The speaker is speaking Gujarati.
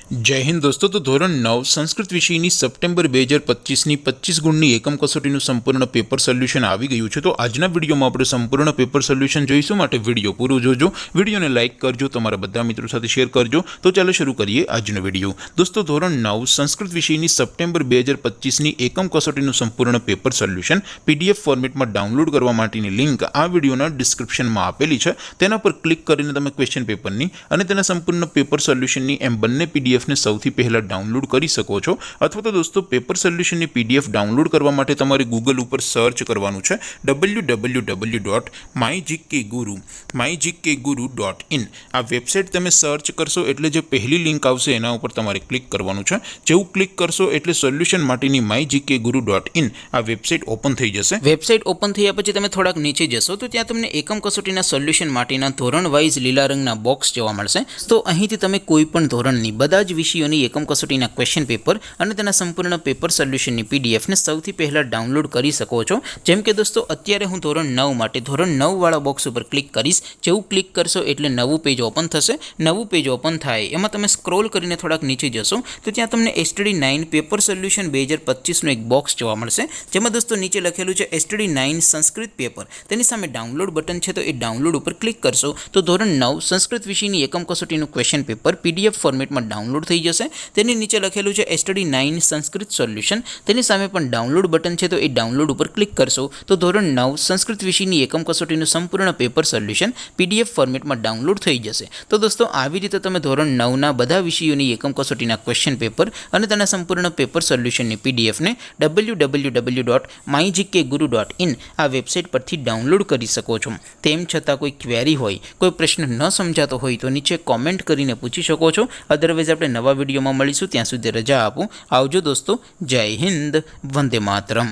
जय हिंद दोस्तों। तो धोरण 9 संस्कृत विषयની સપ્ટેમ્બર 2025ની 25 ગુણની એકમ કસોટીનું સંપૂર્ણ પેપર સોલ્યુશન આવી ગયું છે। તો આજના વિડીયોમાં આપણે સંપૂર્ણ પેપર સોલ્યુશન જોઈશું, માટે વિડીયો પૂરો જોજો, વિડીયોને લાઇક કરજો, તમારા બધા મિત્રો સાથે શેર કરજો। તો ચાલો શરૂ કરીએ આજનો વિડીયો। દોસ્તો ધોરણ 9 સંસ્કૃત વિષયની સપ્ટેમ્બર 2025ની એકમ કસોટીનું સંપૂર્ણ પેપર સોલ્યુશન પીડીએફ ફોર્મેટમાં ડાઉનલોડ કરવા માટેની લિંક આ વિડીયોના ડિસ્ક્રિપ્શનમાં આપેલી છે। તેના પર ક્લિક કરીને તમે ક્વેશ્ચન પેપરની અને તેના સંપૂર્ણ પેપર સોલ્યુશનની એમ બંને પીડીએફ ने સૌથી પહેલા ડાઉનલોડ કરી શકો છો। અથવા તો દોસ્તો પેપર સોલ્યુશનની પીડીએફ ડાઉનલોડ કરવા માટે તમારે ગૂગલ ઉપર સર્ચ કરવાનું છે www.mygkguru.in। આ વેબસાઇટ તમે સર્ચ કરશો એટલે જે પહેલી લિંક આવશે એના ઉપર તમારે ક્લિક કરવાનું છે। જેવું ક્લિક કરશો એટલે સોલ્યુશન માટેની mygkguru.in આ વેબસાઇટ ઓપન થઈ જશે। વેબસાઇટ ઓપન થયા પછી તમે થોડાક નીચે જશો તો ત્યાં તમને એકમ કસોટીના સોલ્યુશન માટેના ધોરણ વાઇઝ લીલા રંગના બોક્સ જોવા મળશે। તો અહીંથી તમે કોઈ પણ ધોરણની બધા જ વિષયોની એકમ કસોટીના ક્વેશ્ચન પેપર અને તેના સંપૂર્ણ પેપર સોલ્યુશનની પીડીએફને સૌથી પહેલા ડાઉનલોડ કરી શકો છો। જેમ કે દોસ્તો અત્યારે હું ધોરણ 9 માટે ધોરણ 9 વાળા બોક્સ ઉપર ક્લિક કરીશ। જેવું ક્લિક કરશો એટલે નવું પેજ ઓપન થશે। નવું પેજ ઓપન થાય એમાં તમે સ્ક્રોલ કરીને થોડાક નીચે જશો તો ત્યાં તમને STD9 પેપર સોલ્યુશન 2025નું એક બોક્સ જોવા મળશે, જેમાં દોસ્તો નીચે લખેલું છે STD9 સંસ્કૃત પેપર। તેની સામે ડાઉનલોડ બટન છે, તો એ ડાઉનલોડ ઉપર ક્લિક કરશો તો ધોરણ 9 સંસ્કૃત વિષયની એકમ કસોટીનું ક્વેશ્ચન પેપર પીડીએફ ફોર્મેટમાં ડાઉનલોડ થઈ જશે। તેની નીચે લખેલું છે STD9 સંસ્કૃત સોલ્યુશન, તેની સામે પણ ડાઉનલોડ બટન છે, તો એ ડાઉનલોડ ઉપર ક્લિક કરશો તો ધોરણ 9 સંસ્કૃત વિષયની એકમ કસોટીનું સંપૂર્ણ પેપર સોલ્યુશન પીડીએફ ફોર્મેટમાં ડાઉનલોડ થઈ જશે। તો દોસ્તો આવી રીતે તમે ધોરણ 9ના બધા વિષયોની એકમ કસોટીના ક્વેશ્ચન પેપર અને તેના સંપૂર્ણ પેપર સોલ્યુશનની પીડીએફને www.mygkguru.in આ વેબસાઇટ પરથી ડાઉનલોડ કરી શકો છો। તેમ છતાં કોઈ ક્વેરી હોય, કોઈ પ્રશ્ન ન સમજાતો હોય તો નીચે કોમેન્ટ કરીને પૂછી શકો છો। અદરવાઇઝ આપણે નવા વિડીયોમાં મળીશું, ત્યાં સુધી રજા આપો। આવજો દોસ્તો, જય હિન્દ, વંદે માતરમ।